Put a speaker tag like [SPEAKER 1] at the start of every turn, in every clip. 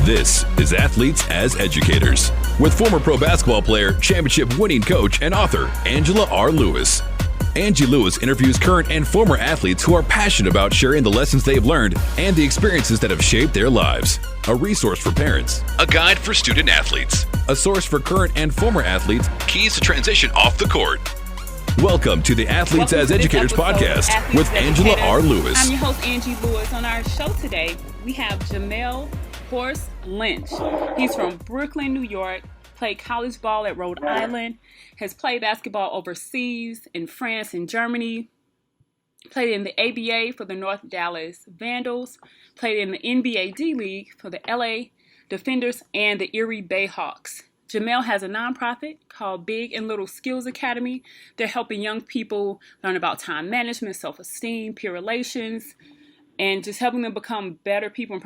[SPEAKER 1] This is Athletes as Educators with former pro basketball player, championship winning coach, and author Angela R. Lewis. Angie Lewis interviews current and former athletes who are passionate about sharing the lessons they've learned and the experiences that have shaped their lives. A resource for parents, a guide for student athletes, a source for current and former athletes, keys to transition off the court. Welcome to the Athletes as Educators podcast with Angela R. Lewis.
[SPEAKER 2] I'm your host, Angie Lewis. On our show today, we have Jamael Lynch. He's from Brooklyn, New York, played college ball at Rhode Island, has played basketball overseas in France and Germany, played in the ABA for the North Dallas Vandals, played in the NBA D League for the LA Defenders and the Erie Bayhawks. Jamael has a nonprofit called Big and Little Skills Academy. They're helping young people learn about time management, self-esteem, peer relations, and just helping them become better people and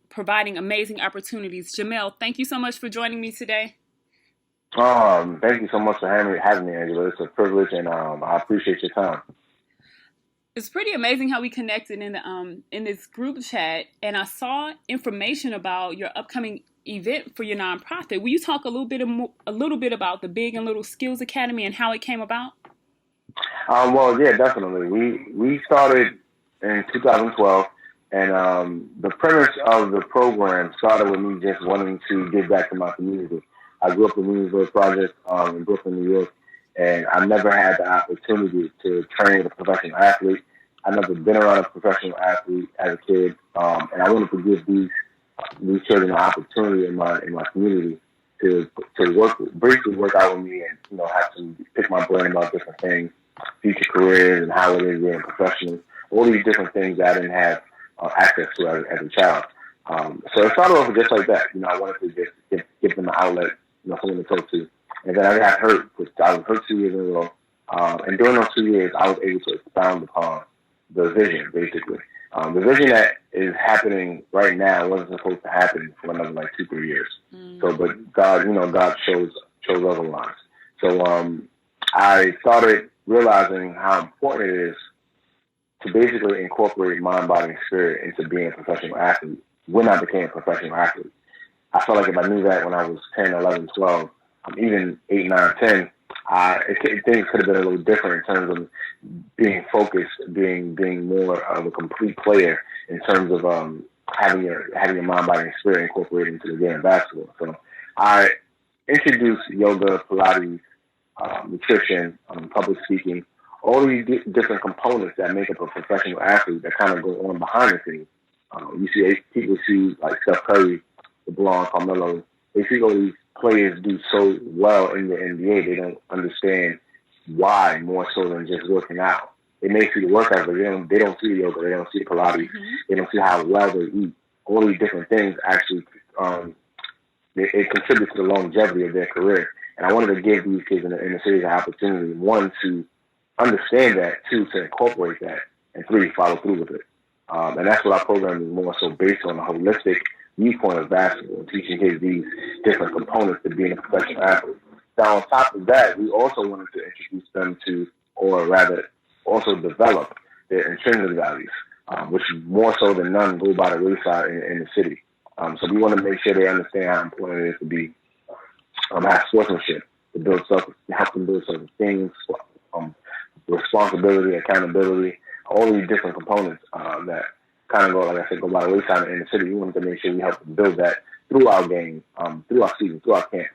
[SPEAKER 2] providing amazing opportunities. Jamael, thank you so much for joining me today.
[SPEAKER 3] Thank you so much for having me, Angela. It's a privilege, and I appreciate your time.
[SPEAKER 2] It's pretty amazing how we connected in this group chat, and I saw information about your upcoming event for your nonprofit. Will you talk a little bit about the Big and Little Skills Academy and how it came about?
[SPEAKER 3] Well, yeah, definitely. We started in 2012. And the premise of the program started with me just wanting to give back to my community. I grew up in the Williamsburg project in Brooklyn, New York, and I never had the opportunity to train a professional athlete. I've never been around a professional athlete as a kid, and I wanted to give these children an opportunity in my community to briefly work out with me and have to pick my brain about different things, future careers, and how it is being professional. All these different things that I didn't have access to as a child. So it started off just like that. I wanted to just give them an outlet, someone to talk to. And then I got hurt. I was hurt 2 years in a row. And during those 2 years, I was able to expound upon the vision, basically. The vision that is happening right now wasn't supposed to happen for another 2-3 years. So, but God, God chose otherwise. So I started realizing how important it is to basically incorporate mind, body, and spirit into being a professional athlete when I became a professional athlete. I felt like if I knew that when I was 10, 11, 12, even 8, 9, 10, things could have been a little different in terms of being focused, being more of a complete player in terms of having your mind, body, and spirit incorporated into the game of basketball. So I introduced yoga, Pilates, nutrition, public speaking, all these different components that make up a professional athlete that kind of go on behind the scenes. People see like Steph Curry, LeBron, Carmelo. They see all these players do so well in the NBA. They don't understand why more so than just working out. They may see the workouts, but they don't see the yoga. They don't see the Pilates. They don't see how well they eat. All these different things actually it contributes to the longevity of their career. And I wanted to give these kids in the series an opportunity, one, to understand that, two, to incorporate that, and three, follow through with it. And that's what our program is more so based on, a holistic viewpoint of basketball, teaching kids these different components to being a professional athlete. Now, on top of that, we also wanted to introduce them to, or rather, also develop their intrinsic values, which more so than none go by the wayside in the city. So we want to make sure they understand how important it is to be, have sportsmanship, to help them build self-esteem, responsibility, accountability, all these different components that kind of go, like I said, go by the wayside in the city. We wanted to make sure we help them build that through our game, through our season, through our camp.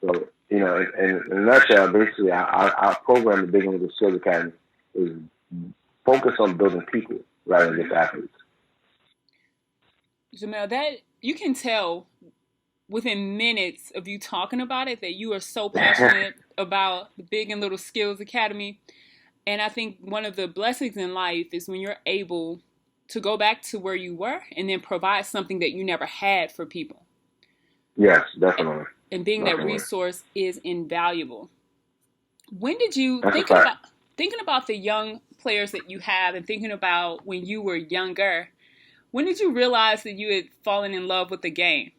[SPEAKER 3] So, in a nutshell, basically, our program, the Big and Little Skills Academy, is focused on building people rather than just athletes.
[SPEAKER 2] Jamael, that you can tell within minutes of you talking about it that you are so passionate about the Big and Little Skills Academy. And I think one of the blessings in life is when you're able to go back to where you were and then provide something that you never had for people.
[SPEAKER 3] Yes, definitely.
[SPEAKER 2] And being that resource is invaluable. When did you thinking about the young players that you have and thinking about when you were younger, when did you realize that you had fallen in love with the game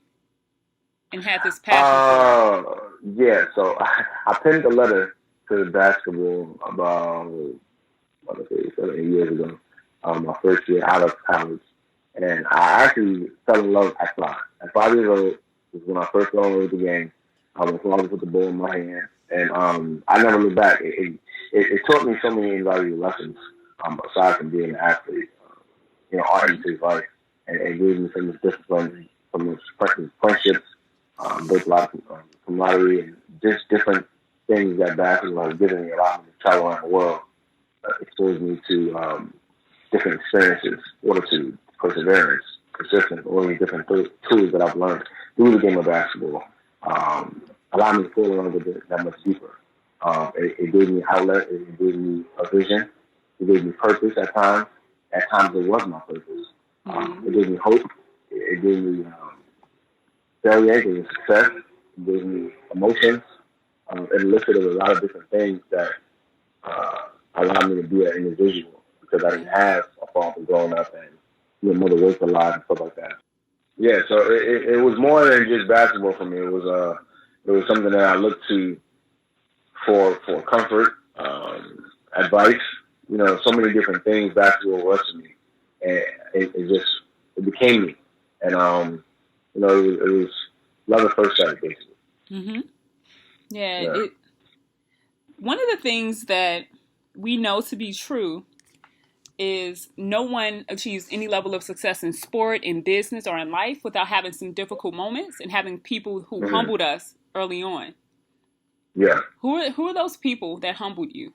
[SPEAKER 2] and had this passion for it?
[SPEAKER 3] Yeah, so I penned a letter to basketball about 7 years ago. My first year out of college, And I actually fell in love at 5. At 5 years old was when I first fell in love with the game. I was in with the ball in my hand, and I never looked back. It taught me so many invaluable lessons, aside from being an athlete. Art into his life, and it gave me some discipline, from his friendships, built a lot of camaraderie, and just different things that basketball has given me. Allowed me to travel around the world, exposed me to different experiences, fortitude, perseverance, persistence, all these different tools that I've learned through the game of basketball. Allowed me to fall in love with it that much deeper. It gave me outlet. It gave me a vision. It gave me purpose at times. At times it was my purpose. It gave me hope. It gave me failure. It gave me success. It gave me emotions. It elicited a lot of different things that allowed me to be an individual, because I didn't have a father growing up, and your mother worked a lot and stuff like that. Yeah, so it was more than just basketball for me. It was something that I looked to for comfort, advice. So many different things basketball was to me, and it became me. And it was love at first sight, basically.
[SPEAKER 2] Mm-hmm. Yeah. One of the things that we know to be true is no one achieves any level of success in sport, in business, or in life without having some difficult moments and having people who humbled us early on.
[SPEAKER 3] Yeah.
[SPEAKER 2] Who are those people that humbled you?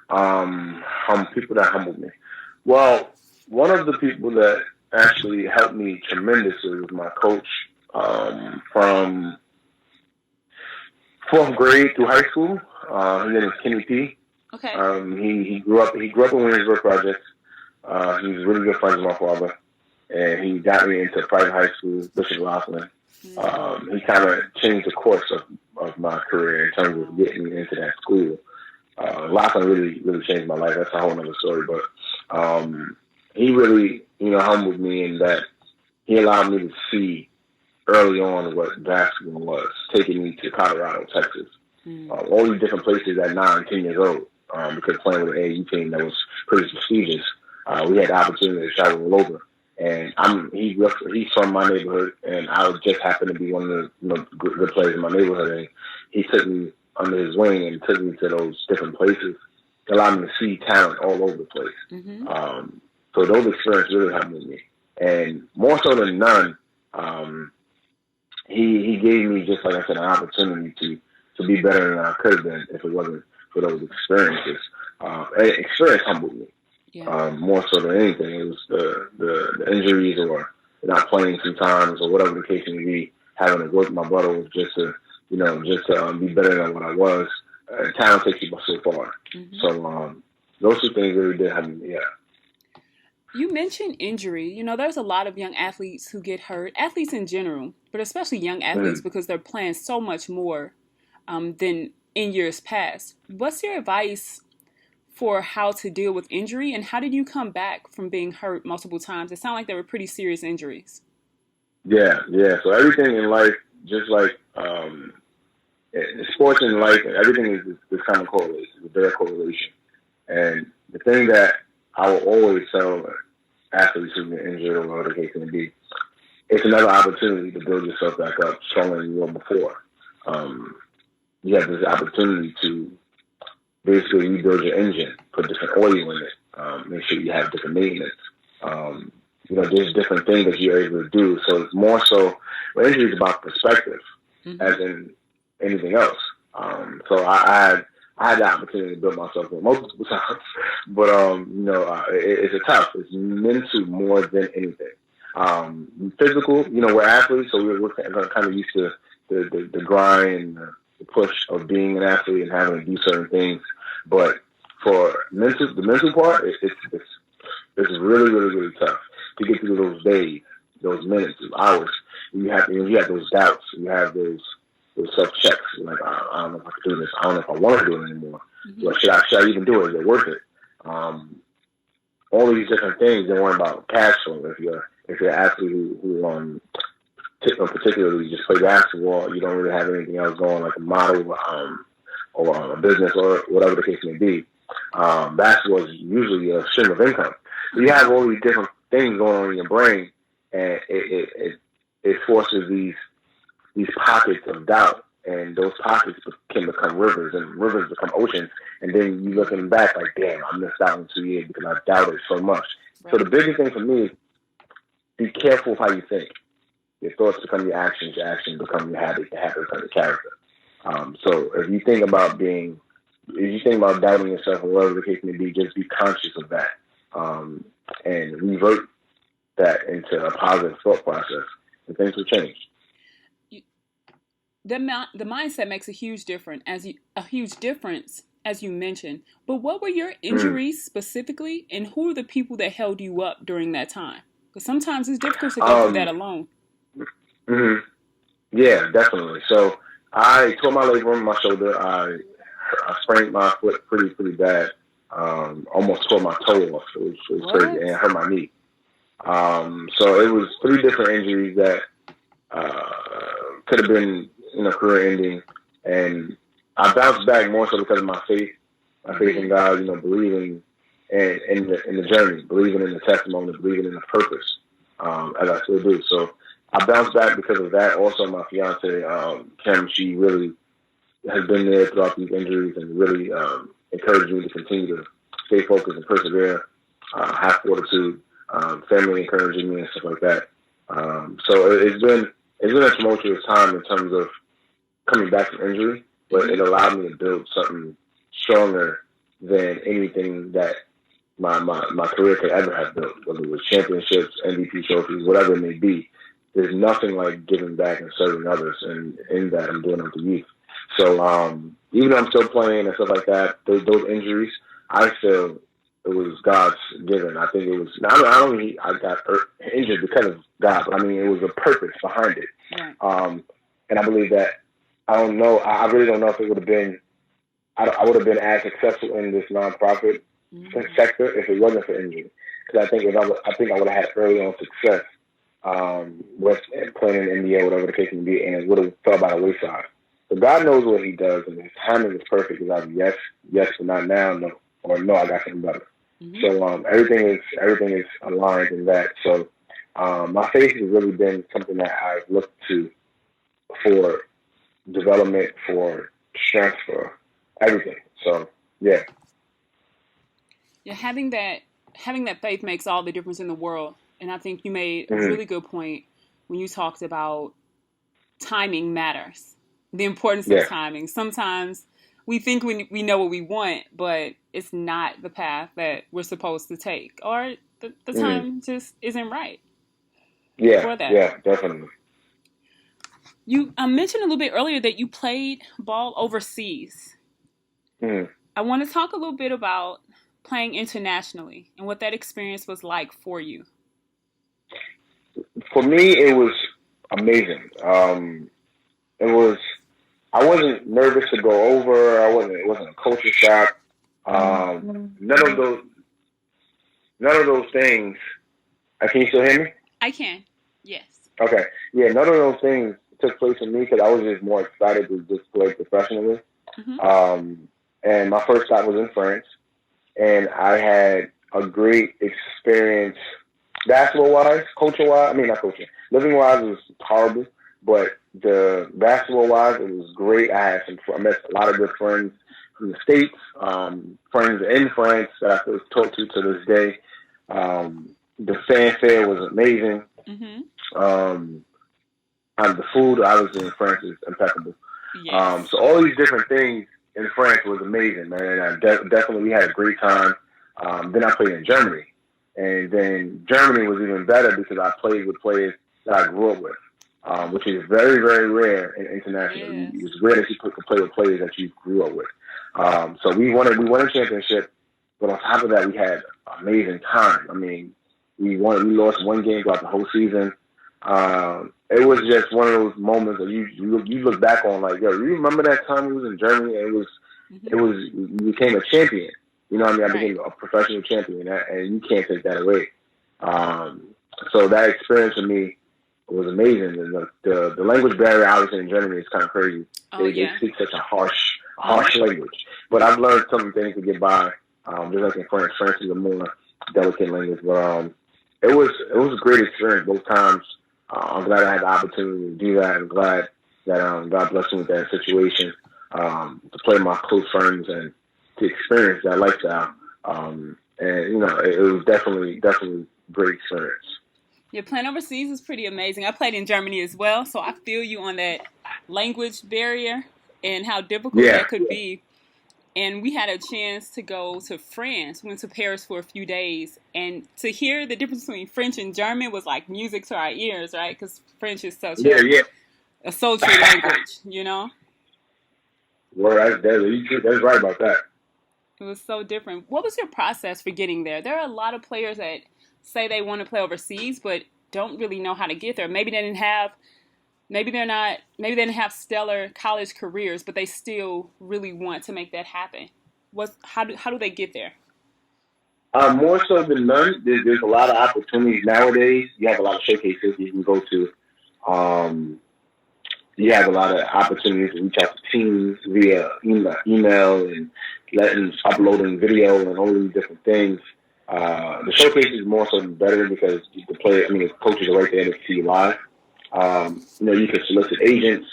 [SPEAKER 3] People that humbled me. Well, one of the people that actually helped me tremendously was my coach, from 4th grade through high school. His name is Kenny P.
[SPEAKER 2] Okay.
[SPEAKER 3] He grew up in Williamsburg projects. He was really good friends with my father, and he got me into private high school, Bishop Laughlin. He kind of changed the course of my career in terms of getting me into that school. Laughlin really changed my life. That's a whole other story. But he really, humbled me in that he allowed me to see early on what basketball was, taking me to Colorado, Texas, all these different places at 9, 10 years old, because playing with an AAU team that was pretty prestigious. We had the opportunity to travel all over. And he's from my neighborhood, and I just happened to be one of the good players in my neighborhood. And he took me under his wing and took me to those different places, allowed me to see talent all over the place. Mm-hmm. So those experiences really helped me. And more so than none, he gave me, just like I said, an opportunity to be better than I could have been if it wasn't for those experiences. Experience humbled me. Yeah. More so than anything. It was the injuries or not playing sometimes or whatever the case may be, having to work my butt off just to be better than what I was. Talent takes you so far. Mm-hmm. So those two things really did happen. Yeah.
[SPEAKER 2] You mentioned injury. There's a lot of young athletes who get hurt, athletes in general, but especially young athletes because they're playing so much more than in years past. What's your advice for how to deal with injury, and how did you come back from being hurt multiple times? It sounded like they were pretty serious injuries.
[SPEAKER 3] Yeah. So everything in life, just like sports and life, everything is kind of correlated. It's a direct correlation. And the thing that I will always tell athletes who get injured or whatever the case may be, it's another opportunity to build yourself back up stronger than you were before. You have this opportunity to basically rebuild your engine, put different oil in it, make sure you have different maintenance. There's different things that you're able to do. So it's more so, injury is about perspective, as in anything else. So I had the opportunity to build myself up multiple times, but it's tough. It's mental more than anything. Physical, we're athletes, so we're kind of used to the grind and the push of being an athlete and having to do certain things. But for the mental part, it's really, really, really tough to get through those days, those minutes, those hours. You have those doubts. You have those self-checks. Like, I don't know if I can do this. I don't know if I want to do it anymore. Mm-hmm. Or should I even do it? Is it worth it? All these different things. They worry about cash flow. If you're an athlete who particularly just play basketball, you don't really have anything else going, like a model or a business or whatever the case may be. Basketball is usually a stream of income. You have all these different things going on in your brain, and it forces these pockets of doubt, and those pockets can become rivers, and rivers become oceans, and then you looking back like, damn, I missed out in 2 years because I doubted so much. Right. So the biggest thing for me is be careful of how you think. Your thoughts become your actions become your habit become your character. So if you think about doubting yourself or whatever the case may be, just be conscious of that, and revert that into a positive thought process, and things will change.
[SPEAKER 2] The mindset makes a huge difference, as you mentioned. But what were your injuries specifically, and who are the people that held you up during that time? Because sometimes it's difficult to go through that alone.
[SPEAKER 3] Mm-hmm. Yeah, definitely. So I tore my labrum in my shoulder. I sprained my foot pretty bad. Almost tore my toe off. It was crazy, and hurt my knee. So it was 3 different injuries that could have been, career ending. And I bounced back more so because of my faith in God, believing in the journey, believing in the testimony, believing in the purpose, as I still do. So I bounced back because of that. Also, my fiance, Kim, she really has been there throughout these injuries and really encouraged me to continue to stay focused and persevere, have fortitude, family encouraging me and stuff like that. So it's been a tumultuous time in terms of coming back from injury, but it allowed me to build something stronger than anything that my career could ever have built, whether it was championships, MVP trophies, whatever it may be. There's nothing like giving back and serving others, and in that I'm doing it with the youth. So even though I'm still playing and stuff like that, those injuries, I feel it was God's given. I think it was, I got injured because of God, but it was a purpose behind it. Right. And I believe that, I really don't know if it would have been, I would have been as successful in this nonprofit sector if it wasn't for injury. Because I think I would have had early on success with playing in the NBA, whatever the case may be, and it would have fell by the wayside. So God knows what He does, and His timing is perfect. It's either yes, but not now, no, or no, I got something better. Mm-hmm. So everything is aligned in that. So my faith has really been something that I've looked to for development, for strength, for everything. So yeah.
[SPEAKER 2] Yeah, having that faith makes all the difference in the world. And I think you made a really good point when you talked about timing matters, the importance of timing. Sometimes we think we know what we want, but it's not the path that we're supposed to take, or the time just isn't right.
[SPEAKER 3] Yeah,
[SPEAKER 2] for that.
[SPEAKER 3] Yeah, definitely.
[SPEAKER 2] You mentioned a little bit earlier that you played ball overseas. I want to talk a little bit about playing internationally and what that experience was like for you.
[SPEAKER 3] For me, it was amazing. I wasn't nervous to go over. It wasn't a culture shock. None of those things. Can you still hear me?
[SPEAKER 2] I can. Yes.
[SPEAKER 3] Okay. Yeah, none of those things took place for me because I was just more excited to just play professionally. And my first stop was in France, and I had a great experience basketball-wise, culture-wise. Not coaching. Living-wise, it was horrible, but the basketball-wise, it was great. I met a lot of good friends from the States, friends in France that I still talk to this day. The fanfare was amazing. The food, obviously, in France is impeccable. Yes. So all these different things in France was amazing, man. And definitely we had a great time. Then I played in Germany. And then Germany was even better because I played with players that I grew up with, which is very, very rare in international. Yes. It's rare that you could play with players that you grew up with. So we won a championship, but on top of that, we had amazing time. We lost one game throughout the whole season. It was just one of those moments that you look back on like, yo, you remember that time we was in Germany and we became a champion. You know what I mean? I became a professional champion, and you can't take that away. So that experience for me was amazing. And the language barrier, obviously, in Germany is kind of crazy. They speak such a harsh language. But I've learned some things to get by, just like in French. French is a more delicate language. But it was a great experience both times. I'm glad I had the opportunity to do that. I'm glad that God blessed me with that situation, to play with my close friends and to experience that lifestyle. And it was definitely great experience.
[SPEAKER 2] Yeah, playing overseas is pretty amazing. I played in Germany as well, so I feel you on that language barrier and how difficult that could be. And we had a chance to go to France. We went to Paris for a few days. And to hear the difference between French and German was like music to our ears, right? Because French is such a sultry language, you know?
[SPEAKER 3] Well, that's right about that.
[SPEAKER 2] It was so different. What was your process for getting there? There are a lot of players that say they want to play overseas, but don't really know how to get there. Maybe they didn't have stellar college careers, but they still really want to make that happen. How do they get there?
[SPEAKER 3] More so than none, there's a lot of opportunities nowadays. You have a lot of showcases you can go to. You have a lot of opportunities to reach out to teams via email and uploading video and all these different things. The showcase is more so better because the coaches are right there to see you live. You can solicit agents,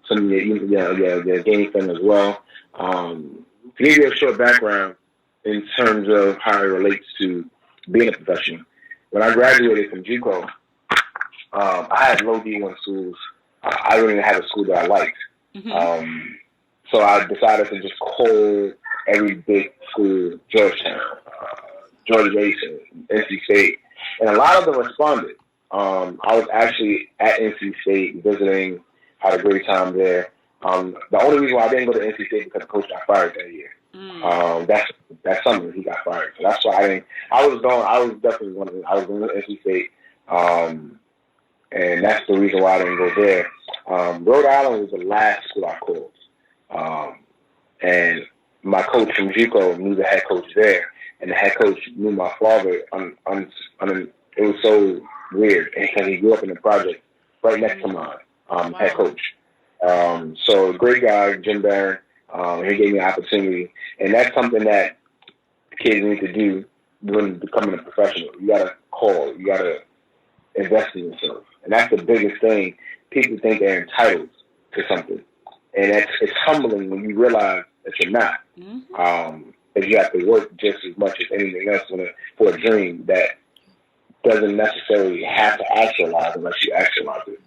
[SPEAKER 3] some of your game fan as well. To give you a short background in terms of how it relates to being a professional, when I graduated from JUCO, I had low D1 schools. I really didn't have a school that I liked. Mm-hmm. So I decided to just call every big school, Georgetown, Georgia Mason, NC State, and a lot of them responded. I was actually at NC State visiting, had a great time there. The only reason why I didn't go to NC State because the coach got fired that year. That's something, he got fired. So that's why I didn't. I was going to NC State, and that's the reason why I didn't go there. Rhode Island was the last school I called, and my coach from JUCO knew the head coach there, and the head coach knew my father. It was so weird because he grew up in the project right next to mine, head coach. So great guy, Jim Barron. He gave me an opportunity, and that's something that kids need to do when becoming a professional. You gotta call. You gotta invest in yourself, and that's the biggest thing. People think they're entitled to something, and it's humbling when you realize that you're not. Mm-hmm. That you have to work just as much as anything else for a dream that doesn't necessarily have to actualize unless you actualize it.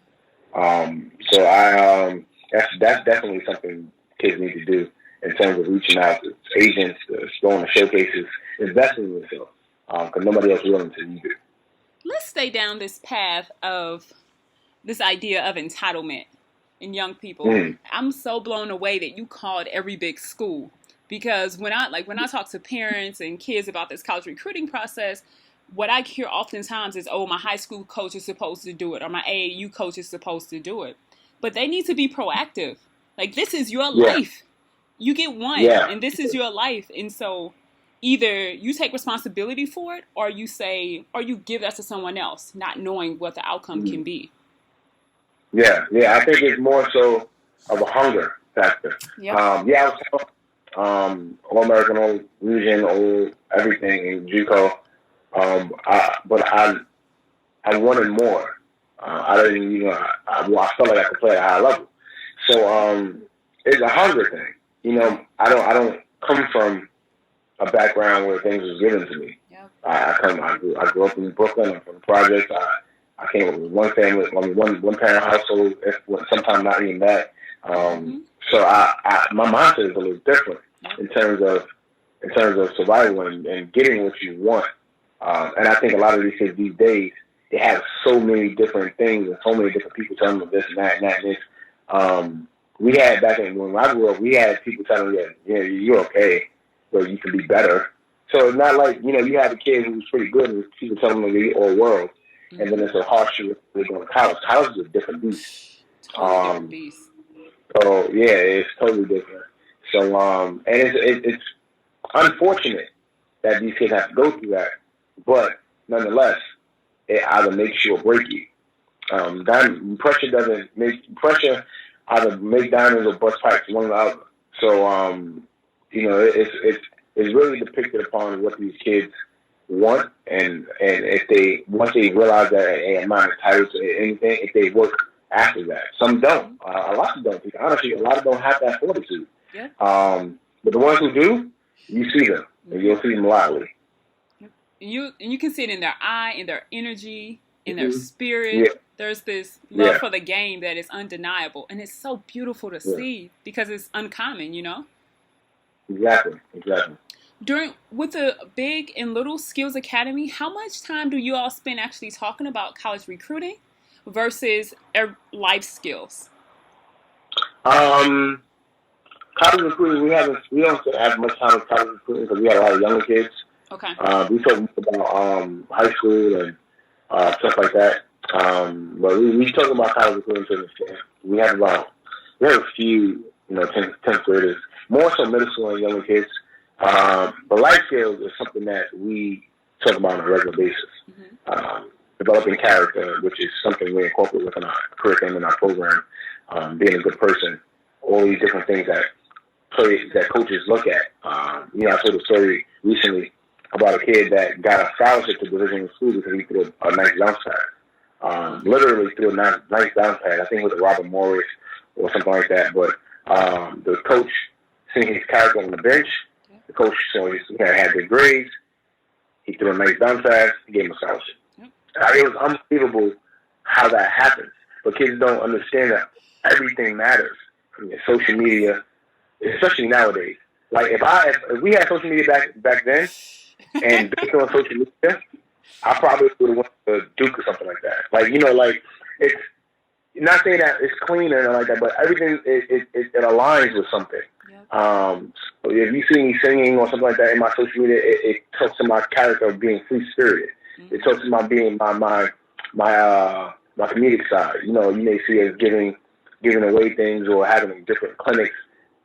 [SPEAKER 3] So that's definitely something kids need to do in terms of reaching out to agents, going to showcases, investing in yourself, because nobody else is willing to do it.
[SPEAKER 2] Let's stay down this path of this idea of entitlement in young people. Mm. I'm so blown away that you called every big school, because when I talk to parents and kids about this college recruiting process, what I hear oftentimes is, oh, my high school coach is supposed to do it, or my AAU coach is supposed to do it. But they need to be proactive. Like, this is your life. You get one, and this is your life. And so either you take responsibility for it, or you give that to someone else, not knowing what the outcome can be.
[SPEAKER 3] Yeah, I think it's more so of a hunger factor. Yep. I was All-American, All-Region, all everything in JUCO. But I wanted more. I felt like I could play at a high level. So it's a hunger thing. I don't come from a background where things was given to me. Yep. I grew up in Brooklyn. I'm from the projects. I came up with one family, one parent household. Sometimes not even that. So my mindset is a little different in terms of survival and getting what you want. And I think a lot of these kids these days, they have so many different things and so many different people telling them this and that and that and this. We had back when I grew up, we had people telling me, you're okay, but you can be better. So it's not like, you have a kid who's pretty good and people telling them the all world. Mm-hmm. And then it's a hardship when they go to college. College is a different beast.
[SPEAKER 2] Totally different beast.
[SPEAKER 3] So, yeah, it's totally different. So, and it's unfortunate that these kids have to go through that. But nonetheless, it either makes you or break you. Pressure either make diamonds or bust pipes, one or the other. So, it's really depicted upon what these kids want, and if they once they realize that, hey, I'm not entitled to anything, if they work after that. Some don't. A lot of don't. Honestly, a lot of don't have that fortitude.
[SPEAKER 2] Yeah.
[SPEAKER 3] But the ones who do, you see them, and you'll see them lively.
[SPEAKER 2] You can see it in their eye, in their energy, in their spirit.
[SPEAKER 3] Yeah.
[SPEAKER 2] There's this love for the game that is undeniable, and it's so beautiful to see because it's uncommon, you know.
[SPEAKER 3] Exactly.
[SPEAKER 2] With the Big and Little Skills Academy, how much time do you all spend actually talking about college recruiting versus life skills?
[SPEAKER 3] College recruiting, we don't have much time with college recruiting because we got a lot of younger kids.
[SPEAKER 2] Okay.
[SPEAKER 3] We talk about high school and stuff like that. But we talk about college recruiting to an extent. We have a few, 10th graders, more so middle school and younger kids. But life skills is something that we talk about on a regular basis. Developing character, which is something we incorporate within our curriculum and our program. Being a good person, all these different things that coaches look at. I told a story recently about a kid that got a scholarship to Division of school because he threw a nice bounce pad. Literally threw a nice bounce pad. I think it was a Robert Morris or something like that. But the coach, seeing his character on the bench, the coach saw he had good grades. He threw a nice bounce pad. He gave him a scholarship. It was unbelievable how that happens. But kids don't understand that everything matters. Social media, especially nowadays. Like if we had social media back then, and based on social media, I probably would have went to Duke or something like that. It's not saying that it's clean or like that, but everything it aligns with something. So if you see me singing or something like that in my social media, it talks to my character of being free spirited. It talks about being my comedic side. You may see us giving away things or having different clinics.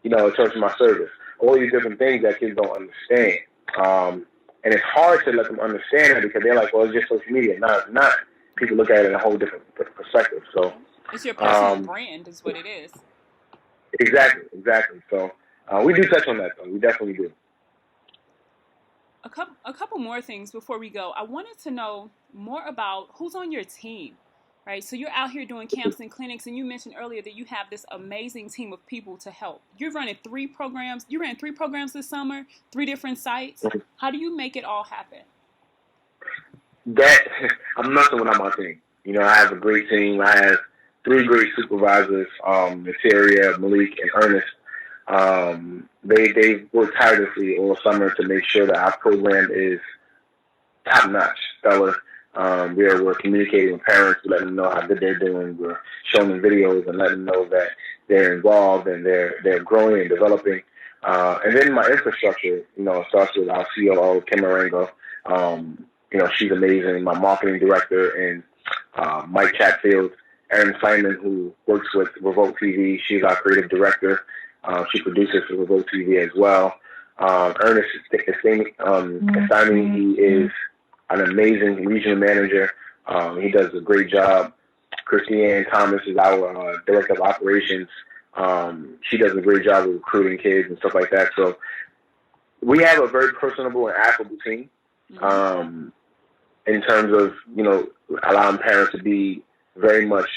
[SPEAKER 3] It talks to my service. All these different things that kids don't understand. And it's hard to let them understand it because they're like, well, it's just social media. No, it's not. People look at it in a whole different perspective. So
[SPEAKER 2] it's your personal brand is what it is.
[SPEAKER 3] Exactly. So we do touch on that, though. We definitely do.
[SPEAKER 2] A couple more things before we go. I wanted to know more about who's on your team, right? So you're out here doing camps and clinics, and you mentioned earlier that you have this amazing team of people to help. You're running 3 programs. You ran 3 programs this summer, 3 different sites. How do you make it all happen?
[SPEAKER 3] I'm nothing without my team. I have a great team. I have 3 great supervisors, Nataria, Malik, and Ernest. They work tirelessly all summer to make sure that our program is top notch, stellar. We're communicating with parents, letting them know how good they're doing. We're showing them videos and letting them know that they're involved and they're growing and developing. And then my infrastructure, starts with our COO, Kim Marengo. She's amazing. My marketing director and Mike Chatfield, Erin Simon, who works with Revolt TV. She's our creative director. She produces for Revolt TV as well. Ernest Simon, he is an amazing regional manager. He does a great job. Christiane Thomas is our director of operations. She does a great job of recruiting kids and stuff like that. So we have a very personable and affable team in terms of, allowing parents to be very much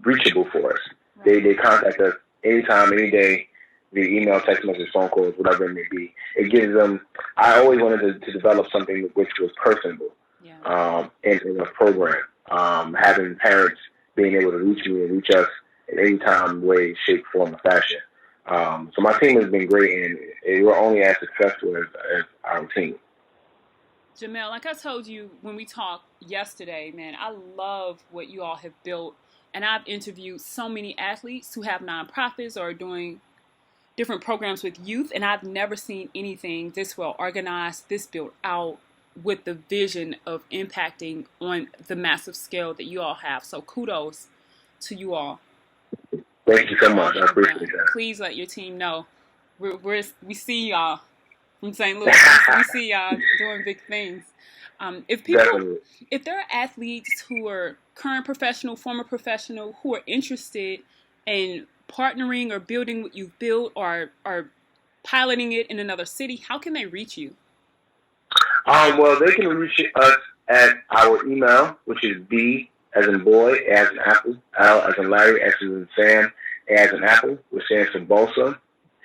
[SPEAKER 3] reachable for us. They contact us anytime, any day, via email, text message, phone calls, whatever it may be. It gives them. I always wanted to develop something which was personable in a program. Having parents being able to reach me and reach us in any time, way, shape, form, or fashion. So my team has been great, and we're only as successful as our team.
[SPEAKER 2] Jamael, like I told you when we talked yesterday, man, I love what you all have built. And I've interviewed so many athletes who have nonprofits or are doing different programs with youth, and I've never seen anything this well organized, this built out with the vision of impacting on the massive scale that you all have. So kudos to you all.
[SPEAKER 3] Thank you so much. I appreciate that.
[SPEAKER 2] Please let your team know. We see y'all from St. Louis. We see y'all doing big things. If there are athletes who are current professional, former professional, who are interested in partnering or building what you've built or piloting it in another city, how can they reach you?
[SPEAKER 3] Well, they can reach us at our email, which is B as in boy, A as in apple, L as in Larry, S as in Sam, A as in apple, which stands for BALSA.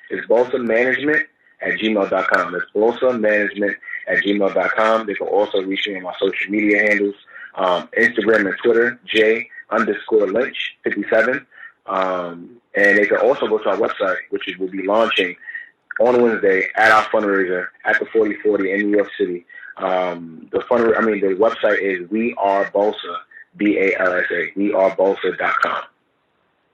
[SPEAKER 3] It's balsamanagement@gmail.com. That's balsamanagement@gmail.com. They can also reach me on my social media handles, Instagram and Twitter, J_Lynch57. And they can also go to our website, which will be launching on Wednesday at our fundraiser at the 4040 in New York City. The website is We Are BALSA, BALSA, wearebalsa.com.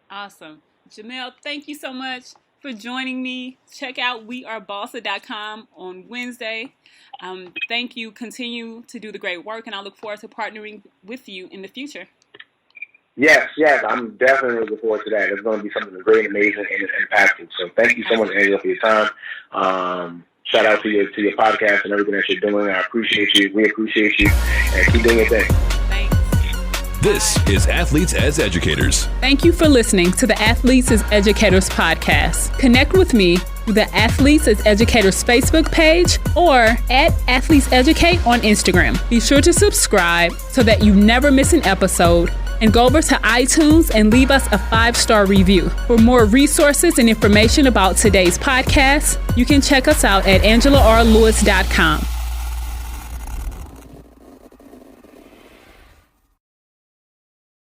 [SPEAKER 2] Awesome. Jamael, thank you so much for joining me. Check out wearebalsa.com on Wednesday. Thank you. Continue to do the great work, and I look forward to partnering with you in the future.
[SPEAKER 3] Yes, I'm definitely looking forward to that. It's going to be something great, amazing, and impactful. So thank you so much, Angela, for your time. Shout out to your podcast and everything that you're doing. I appreciate you. We appreciate you. And keep doing your thing.
[SPEAKER 2] Thanks.
[SPEAKER 1] This is Athletes as Educators.
[SPEAKER 2] Thank you for listening to the Athletes as Educators podcast. Connect with me through the Athletes as Educators Facebook page or at Athletes Educate on Instagram. Be sure to subscribe so that you never miss an episode. And go over to iTunes and leave us a 5-star review. For more resources and information about today's podcast, you can check us out at AngelaRLewis.com.